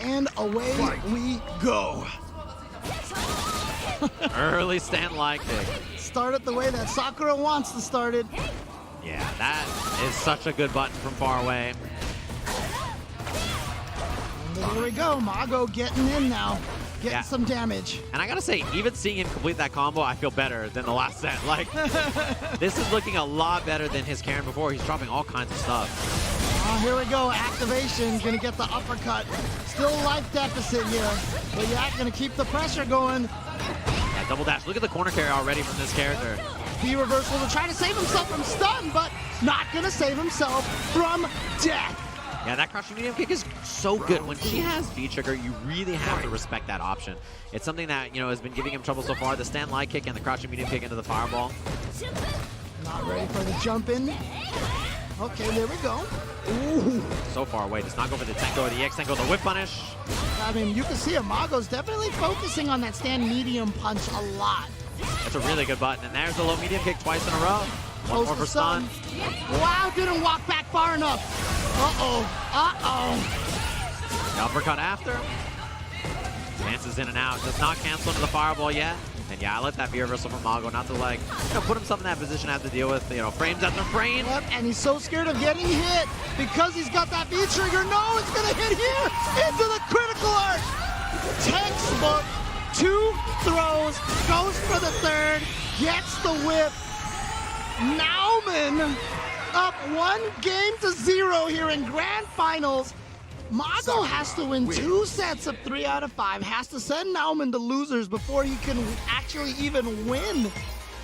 and away we go. Early stand-like kick. Start it the way that Sakura wants to start it. Yeah, that is such a good button from far away. And here we go, Mago getting in now, getting some damage. And I gotta say, even seeing him complete that combo, I feel better than the last set. Like, this is looking a lot better than his Karin before. He's dropping all kinds of stuff. Here we go, activation, gonna get the uppercut. Still life deficit here, but yeah, gonna keep the pressure going. Yeah, double dash. Look at the corner carry already from this character. V reversal to try to save himself from stun, but not gonna save himself from death. Yeah, that crouching medium kick is so good. When she has V-trigger, you really have to respect that option. It's something that, you know, has been giving him trouble so far. The stand light kick and the crouching medium kick into the fireball. Not ready for the jump in. Okay, there we go. Ooh. So far away. Does not go for the Tenko or the EX Tenko, the whip punish. I mean, you can see it. Mago's definitely focusing on that stand medium punch a lot. That's a really good button. And there's the low medium kick twice in a row. One more for stun. Wow, didn't walk back far enough. Uh-oh. The uppercut after. Dances in and out. Does not cancel into the fireball yet. And yeah, I let that be reversal from Mago not to, like, you know, put himself in that position to have to deal with, you know, frames after frame. Yep, and he's so scared of getting hit because he's got that V-trigger. No, it's going to hit here into the critical arc. Textbook, 2 throws, goes for the third, gets the whip. Nauman up 1-0 here in grand finals. Mago has to win 2 sets of 3 out of 5, has to send Nauman to losers before he can actually even win.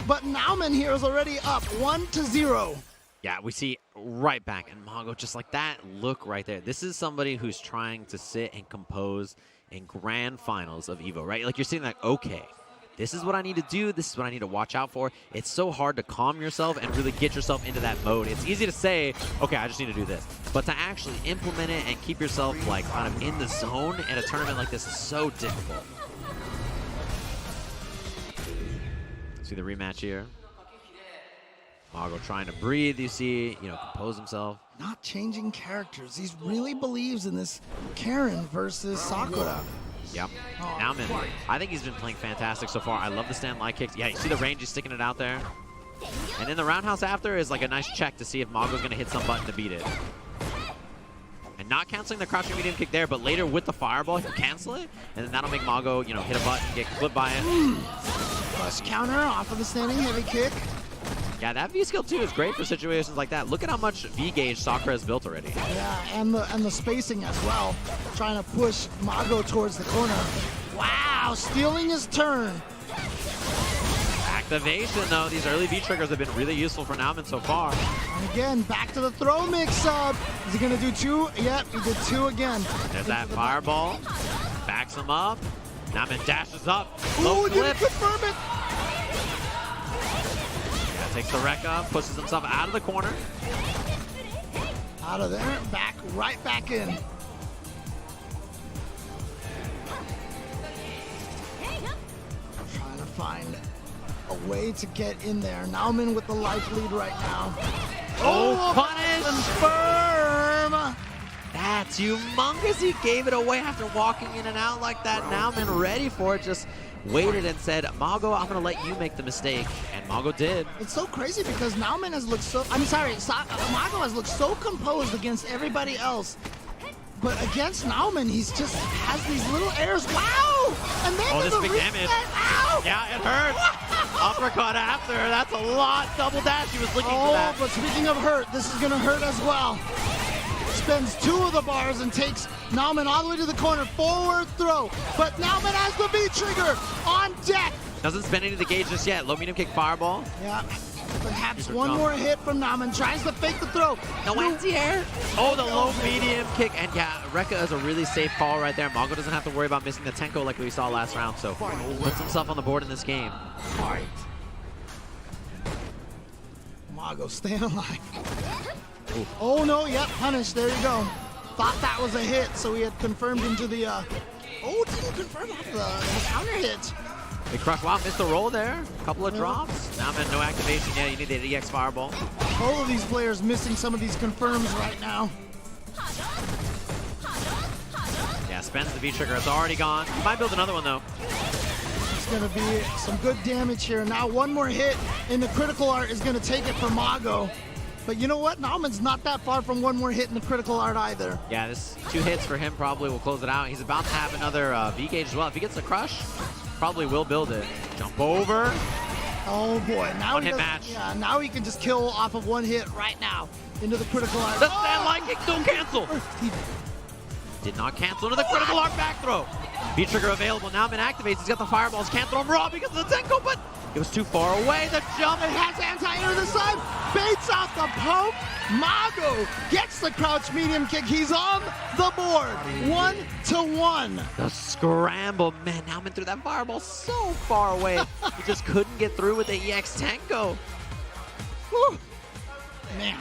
But Nauman here is already up 1-0. Yeah, we see right back, and Mago just like that look right there. This is somebody who's trying to sit and compose in grand finals of EVO, right? Like, you're seeing like, okay, this is what I need to do. This is what I need to watch out for. It's so hard to calm yourself and really get yourself into that mode. It's easy to say, okay, I just need to do this. But to actually implement it and keep yourself like kind of in the zone in a tournament like this is so difficult. See the rematch here. Mago trying to breathe, you see, you know, compose himself. Not changing characters. He really believes in this Karin versus Sakura. Yep. Nauman, I think he's been playing fantastic so far. I love the stand light kicks. Yeah, you see the range, he's sticking it out there. And then the roundhouse after is like a nice check to see if Mago's going to hit some button to beat it. And not canceling the crouching medium kick there, but later with the fireball, he'll cancel it. And then that'll make Mago, you know, hit a button, get clipped by it. Plus counter off of the standing heavy kick. Yeah, that V skill too is great for situations like that. Look at how much V gauge Sakura has built already. Yeah, and the spacing as well. Trying to push Mago towards the corner. Wow, stealing his turn. Activation though, these early V triggers have been really useful for Nauman so far. And again, back to the throw mix up. Is he gonna do 2? Yep, he did 2 again. There's that fireball. Backs him up. Nauman dashes up. Ooh, didn't confirm it. Takes the wreck up, pushes himself out of the corner. Out of there, back, right back in. Trying to find a way to get in there. Nauman with the life lead right now. Oh, punish! Confirm! That's humongous. He gave it away after walking in and out like that. Nauman ready for it, just waited and said, Mago, I'm going to let you make the mistake. And Mago did. It's so crazy because Nauman has looked so, Mago has looked so composed against everybody else. But against Nauman, he's just has these little airs. Wow! And then this big damage. Ow! Yeah, it hurts. Uppercut after. That's a lot. Double dash. He was looking for that. But speaking of hurt, this is going to hurt as well. Spends 2 of the bars and takes Nauman all the way to the corner. Forward throw. But Nauman has the V-trigger on deck. Doesn't spend any of the gauge just yet. Low medium kick fireball. Yeah. Perhaps one more hit from Nauman. Tries to fake the throw. No anti-air. Oh, the low medium kick. And yeah, Rekka is a really safe call right there. Mago doesn't have to worry about missing the Tenko like we saw last round. So puts himself on the board in this game. Fight. Mago staying alive. Ooh. Oh no, yep, punish, there you go. Thought that was a hit, so he had confirmed into the, didn't confirm off the counter hit. Big crush, wow, missed the roll there. Couple of drops. Nauman, no activation, yeah, you need the EX fireball. All of these players missing some of these confirms right now. Yeah, spends the V-trigger. It's already gone. He might build another one, though. It's going to be some good damage here. Now one more hit in the critical art is going to take it for Mago. But you know what? Nauman's not that far from one more hit in the critical art either. Yeah, this 2 hits for him probably will close it out. He's about to have another V-gauge as well. If he gets a crush, probably will build it. Jump over. Oh boy, now One hit match. Yeah, now he can just kill off of one hit right now into the critical art. The stand line kick, don't cancel. He did not cancel into the critical art back throw. V-trigger available. Nauman activates. He's got the fireballs. Can't throw him raw because of the Tenko, but it was too far away. The jump. It has anti-air to the side. Baits out the poke. Mago gets the crouch medium kick. He's on the board. 1-1. The scramble. Man, Nauman threw that fireball so far away. He just couldn't get through with the EX Tenko. Whew. Man.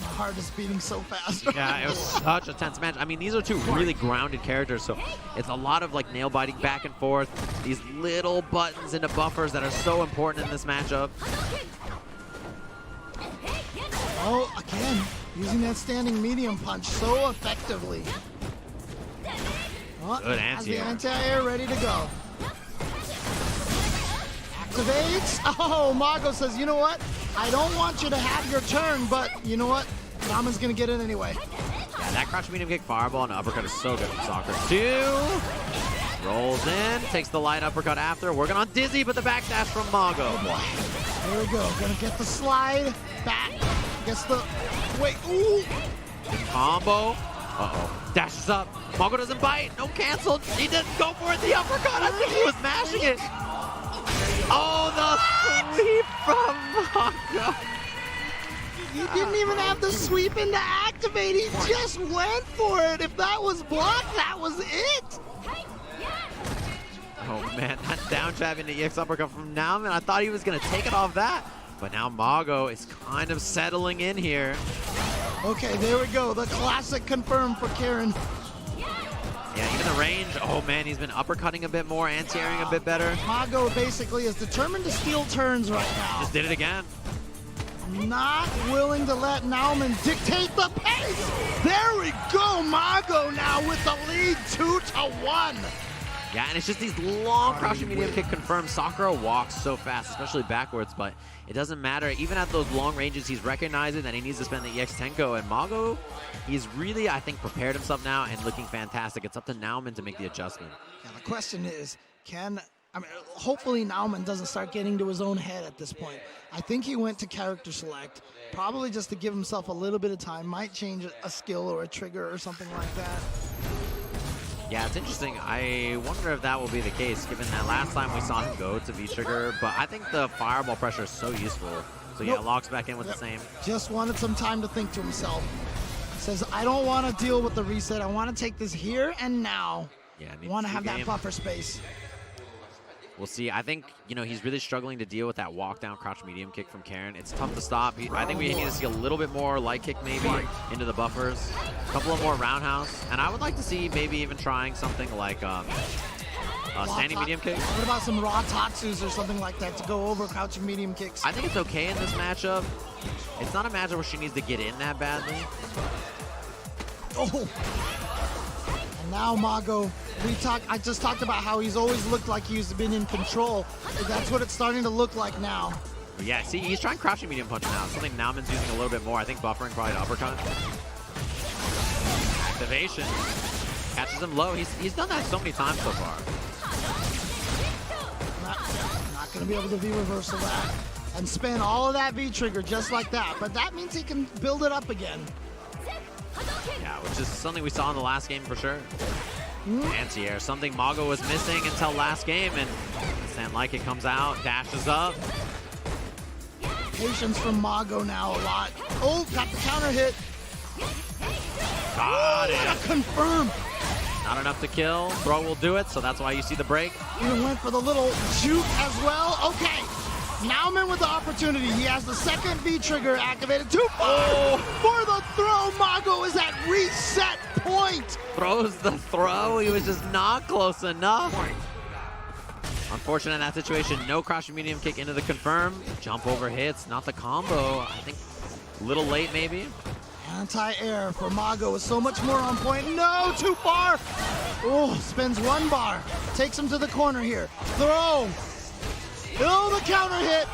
My heart is beating so fast. Yeah, it was such a tense match. I mean, these are 2 really grounded characters, so it's a lot of like nail biting back and forth. These little buttons into buffers that are so important in this matchup. Oh, again, using that standing medium punch so effectively. Oh, Good has the anti-air. anti-air ready to go. Activates. Oh, Mago says, you know what? I don't want you to have your turn, but you know what? Nauman's gonna get it anyway. Yeah, that crouch medium kick fireball and uppercut is so good from Sakura. 2. Rolls in, takes the light uppercut after. Working on Dizzy, but the backdash from Mago. Oh boy. There we go. Gonna get the slide back. Gets the wait. Ooh. Combo. Uh-oh. Dashes up. Mago doesn't bite. No cancel. He didn't go for it. The uppercut. I think he was mashing it. Oh, the sweep from Mago. He didn't even have the sweep in to activate. He just went for it. If that was blocked, that was it. Oh, man. That down jab into EX uppercut from Nauman. I thought he was going to take it off that. But now Mago is kind of settling in here. Okay, there we go. The classic confirmed for Karin. Yeah, even the range. Oh, man, he's been uppercutting a bit more, anti-airing a bit better. Mago basically is determined to steal turns right now. Just did it again. Not willing to let Nauman dictate the pace. There we go. Mago now with the lead 2-1. Yeah, and it's just these long crouching medium kick confirmed. Sakura walks so fast, especially backwards, but it doesn't matter. Even at those long ranges, he's recognizing that he needs to spend the EX Tenko, and Mago, he's really, I think, prepared himself now and looking fantastic. It's up to Nauman to make the adjustment. Yeah, the question is, hopefully Nauman doesn't start getting to his own head at this point. I think he went to character select, probably just to give himself a little bit of time. Might change a skill or a trigger or something like that. Yeah, it's interesting. I wonder if that will be the case, given that last time we saw him go to V-trigger, but I think the fireball pressure is so useful. So yeah, locks back in with the same. Just wanted some time to think to himself. Says, I don't want to deal with the reset. I want to take this here and now. Yeah, I want to have that buffer space. We'll see. I think, you know, he's really struggling to deal with that walk down crouch medium kick from Karin. It's tough to stop. I think we need to see a little bit more light kick maybe into the buffers. A couple of more roundhouse. And I would like to see maybe even trying something like standing medium kick. What about some raw tatsus or something like that to go over crouching medium kicks? I think it's okay in this matchup. It's not a matchup where she needs to get in that badly. Oh. And now Mago, I just talked about how he's always looked like he's been in control. That's what it's starting to look like now. But yeah, see, he's trying crouching medium punch now. Something Nauman's using a little bit more. I think buffering probably to uppercut. Activation. Catches him low. He's done that so many times so far. Not going to be able to V-reversal that and spin all of that V-trigger just like that. But that means he can build it up again. Yeah, which is something we saw in the last game for sure. Anti-air, something Mago was missing until last game, and Stand Like It comes out, dashes up. Patience from Mago now a lot. Oh, got the counter hit. Got it. Confirm. Not enough to kill. Throw will do it, so that's why you see the break. Even went for the little juke as well. Okay. Nauman with the opportunity. He has the second V-trigger activated. Too far for the throw. Mago is at reset point. Throws the throw. He was just not close enough. Unfortunate in that situation. No crouching medium kick into the confirm. Jump over hits. Not the combo. I think a little late maybe. Anti-air for Mago is so much more on point. No, too far. Oh, spends 1 bar. Takes him to the corner here. Throw. Oh, the counter hit.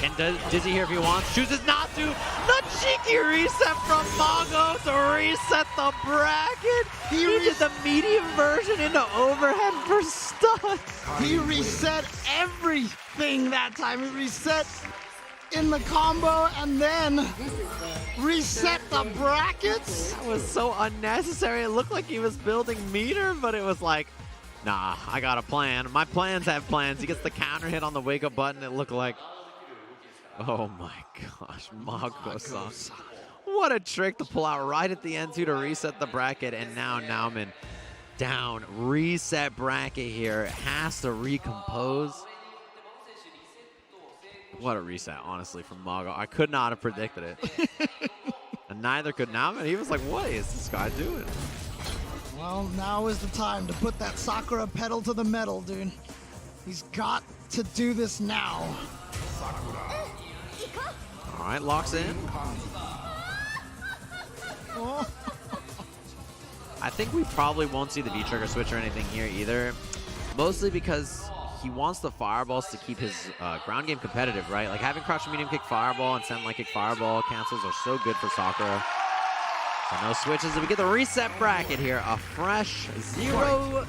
And Dizzy here if he wants. Chooses not to. The cheeky reset from Mago to reset the bracket. He did the medium version into overhead for stuns. He reset everything that time. He reset in the combo and then reset the brackets. That was so unnecessary. It looked like he was building meter, but it was like, nah, I got a plan. My plans have plans. He gets the counter hit on the wake up button. It looked like, oh my gosh, Mago-san. What a trick to pull out right at the end too to reset the bracket. And now Nauman down. Reset bracket here. Has to recompose. What a reset, honestly, from Mago. I could not have predicted it. And neither could Nauman. He was like, what is this guy doing? Well, now is the time to put that Sakura pedal to the metal, dude. He's got to do this now. All right, locks in. Oh. I think we probably won't see the V-trigger switch or anything here either. Mostly because he wants the fireballs to keep his ground game competitive, right? Like having crouch medium kick fireball and send light kick fireball cancels are so good for Sakura. So no switches. We get the reset bracket here. A fresh 0-0.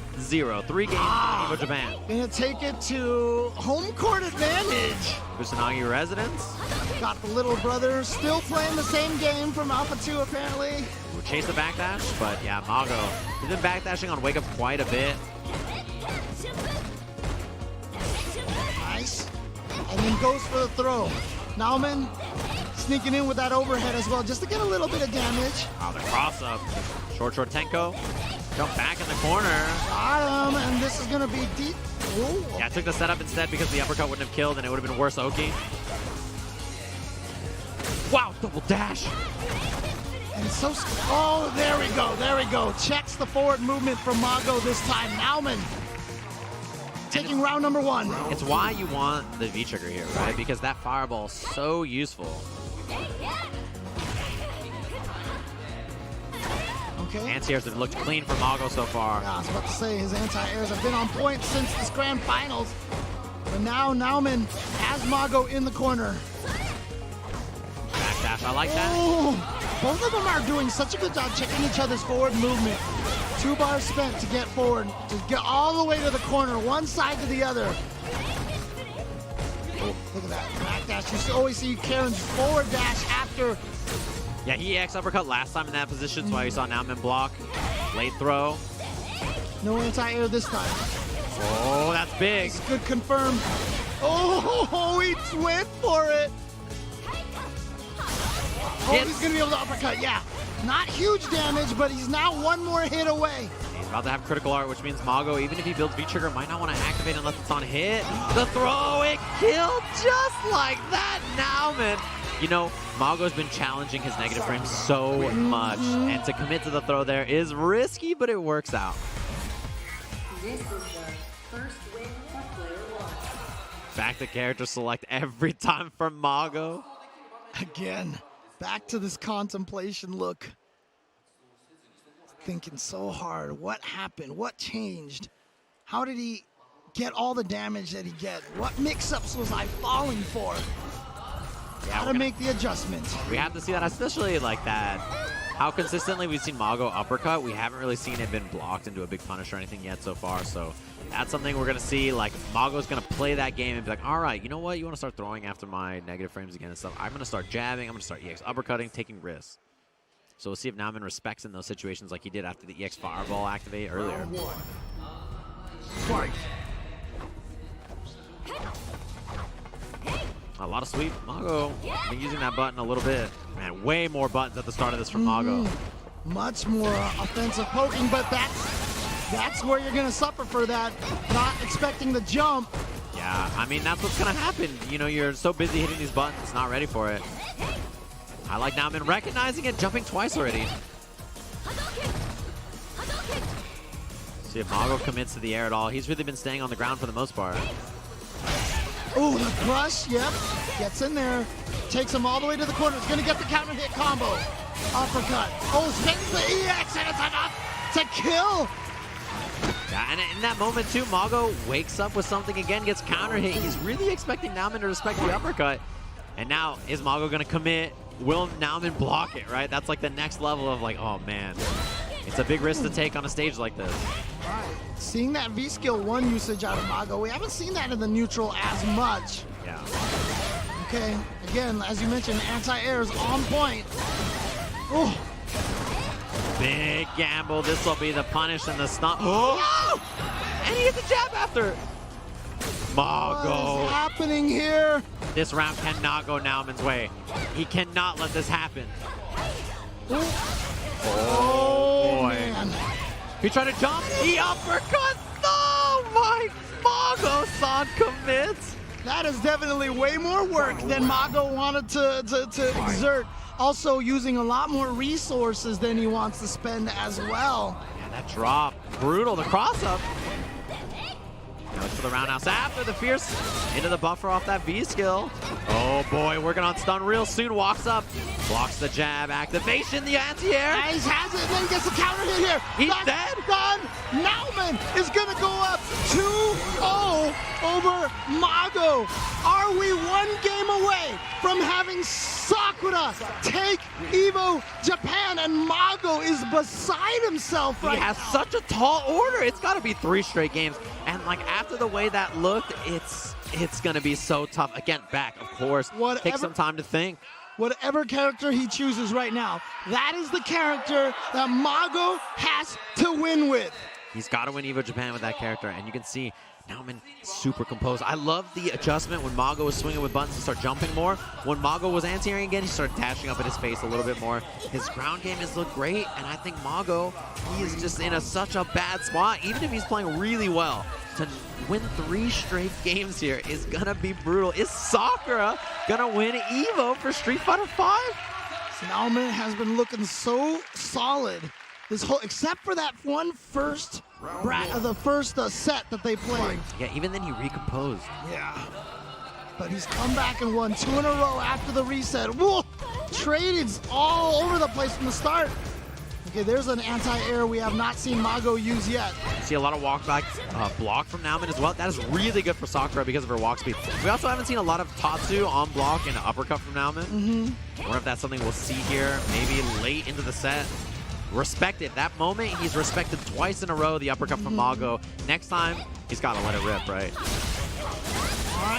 3 games for Japan. Gonna take it to home court advantage. Kusanagi residence. Got the little brother still playing the same game from Alpha 2 apparently. We'll chase the backdash, but yeah, Mago. He's been backdashing on wake up quite a bit. Nice. And then goes for the throw. Nauman sneaking in with that overhead as well, just to get a little bit of damage. Oh, the cross up. Short Tenko. Jump back in the corner. Got him, and this is gonna be deep. Ooh. Yeah, I took the setup instead because the uppercut wouldn't have killed and it would have been worse Oki. Wow, double dash. And so, oh, there we go. Checks the forward movement from Mago this time. Nauman taking round number 1. It's why you want the V-trigger here, right? Because that fireball is so useful. Okay. Anti-airs have looked clean for Mago so far. Yeah, I was about to say, his anti-airs have been on point since this grand finals. But now Nauman has Mago in the corner. Backdash, I like that. Oh, both of them are doing such a good job checking each other's forward movement. 2 bars spent to get forward, to get all the way to the corner, one side to the other. Oh, look at that backdash. You always see Karin's forward dash after. Yeah, he EX uppercut last time in that position, so why you saw Nauman block. Late throw. No anti-air this time. Oh, that's big. It's good confirm. Oh, he went for it. Oh, he's going to be able to uppercut, yeah. Not huge damage, but he's now 1 more hit away. He's about to have critical art, which means Mago, even if he builds V-trigger, might not want to activate unless it's on hit. The throw, it killed just like that. Nauman. You know, Mago's been challenging his negative frame so much, and to commit to the throw there is risky, but it works out. This is the first win for player 1. Back to character select every time for Mago. Again, back to this contemplation look. Thinking so hard. What happened? What changed? How did he get all the damage that he get? What mix-ups was I falling for? Yeah, Gotta make the adjustment. We have to see that, especially like that. How consistently we've seen Mago uppercut. We haven't really seen it been blocked into a big punish or anything yet so far. So that's something we're going to see. Like, Mago's going to play that game and be like, all right, you know what? You want to start throwing after my negative frames again and stuff. I'm going to start jabbing. I'm going to start EX uppercutting, taking risks. So we'll see if Nauman respects in those situations like he did after the EX fireball activate earlier. A lot of sweep. Mago been using that button a little bit. Man, way more buttons at the start of this from Mago. Much more offensive poking, but that's where you're going to suffer for that. Not expecting the jump. Yeah, I mean, that's what's going to happen. You know, you're so busy hitting these buttons, not ready for it. I like Nauman recognizing it, jumping twice already. See if Mago commits to the air at all. He's really been staying on the ground for the most part. Oh, the crush, yep. Gets in there, takes him all the way to the corner. He's gonna get the counter hit combo. Uppercut. Oh, spins the EX, and it's enough to kill. Yeah, and in that moment too, Mago wakes up with something again, gets counter hit. He's really expecting Nauman to respect the uppercut. And now, is Mago gonna commit? Will Nauman block it, right? That's like the next level of like, oh man. It's a big risk to take on a stage like this. Right. Seeing that V-Skill 1 usage out of Mago, we haven't seen that in the neutral as much. Yeah. Okay, again, as you mentioned, anti-air is on point. Oh. Big gamble. This will be the punish and the stun. Oh! And he hits a jab after. Mago. What is happening here? This round cannot go Nauman's way. He cannot let this happen. Oh boy. Man. He tried to jump. He uppercut. Oh my. Mago-san commits. That is definitely way more work than Mago wanted to exert. Also using a lot more resources than he wants to spend as well. Yeah, that drop. Brutal. The cross-up. Goes for the roundhouse after the fierce into the buffer off that V skill. Oh boy, working on stun real soon. Walks up, blocks the jab, activation, the anti-air. He has it, and then he gets the counter hit here. He's That's dead. Done. Nauman is gonna go up 2-0 over Mago. Are we one game away from having Sakura take EVO Japan, and Mago is beside himself right He has now. such a tall order. It's got to be 3 straight games. And like after the way that looked, it's gonna be so tough. Again, back, of course. Take some time to think. Whatever character he chooses right now, that is the character that Mago has to win with. He's got to win EVO Japan with that character, and you can see Nauman super composed. I love the adjustment when Mago was swinging with buttons to start jumping more. When Mago was anti-airing again, he started dashing up at his face a little bit more. His ground game has looked great, and I think Mago, he is just in such a bad spot. Even if he's playing really well, to win 3 straight games here is gonna be brutal. Is Sakura gonna win EVO for Street Fighter V? Nauman has been looking so solid this whole, except for that one first set that they played. Yeah, even then he recomposed. Yeah. But he's come back and won 2 in a row after the reset. Whoa! Tradings all over the place from the start. Okay, there's an anti-air we have not seen Mago use yet. See a lot of walk back block from Nauman as well. That is really good for Sakura because of her walk speed. We also haven't seen a lot of Tatsu on block and uppercut from Nauman. I wonder if that's something we'll see here, maybe late into the set. Respected. That moment, he's respected twice in a row, the uppercut from Mago. Next time, he's got to let it rip, right?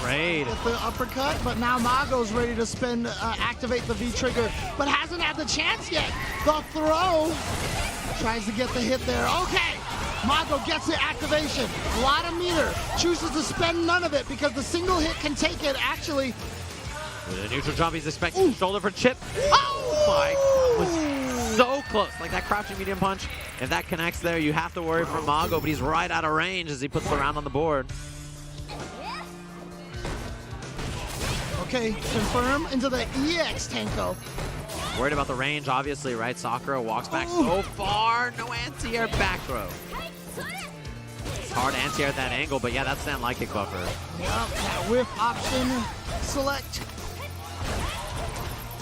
Great. With the uppercut, but now Mago's ready to activate the V-trigger, but hasn't had the chance yet. The throw. Tries to get the hit there. Okay. Mago gets the activation. A lot of meter. Chooses to spend none of it because the single hit can take it, actually. With a neutral jump, he's expecting the shoulder for chip. Oh my God. Was so close. Like that crouching medium punch. If that connects there, you have to worry for Mago, but he's right out of range as he puts the round on the board. Okay, confirm into the EX Tenko. Worried about the range, obviously, right? Sakura walks back so far. No anti-air back throw. It's hard to anti-air at that angle, but yeah, that's that light kick buffer. Yep, that whiff option select.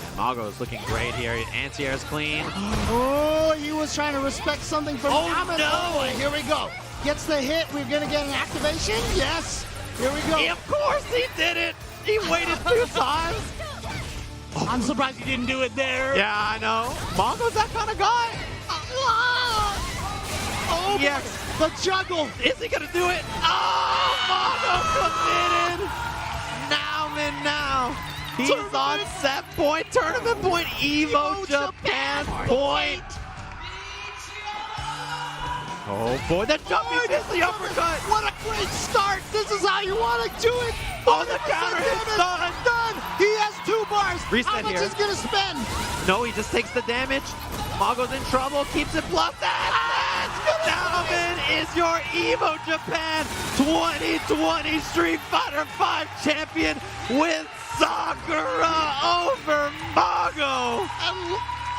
And Mago is looking great here. Anti-air is clean. Oh, he was trying to respect something from Nauman. No! Oh boy, here we go. Gets the hit. We're going to get an activation. Yes. Here we go. Of course he did it. He waited 2 times. I'm surprised he didn't do it there. Yeah, I know. Mago's that kind of guy. Oh, yes. The juggle. Is he going to do it? Oh, Mago committed. Nauman now. He's on set point, tournament point, EVO Japan point. Oh boy, the jump, he missed the uppercut. What a great start. This is how you want to do it. Oh, the counter hit's done. Done. He has 2 bars. Reset how much here. is going to spend? No, he just takes the damage. Mago's in trouble, keeps it plus that. Nauman is your EVO Japan 2020 Street Fighter V champion with Sakura over Mago. And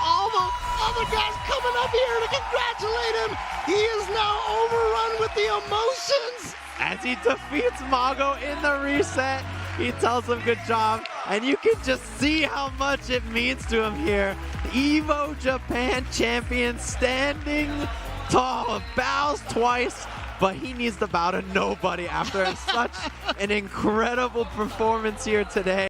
all the other guys coming up here to congratulate him. He is now overrun with the emotions. As he defeats Mago in the reset, he tells him good job. and you can just see how much it means to him here. EVO Japan champion standing tall, bows twice, but he needs to bow to nobody after such an incredible performance here today.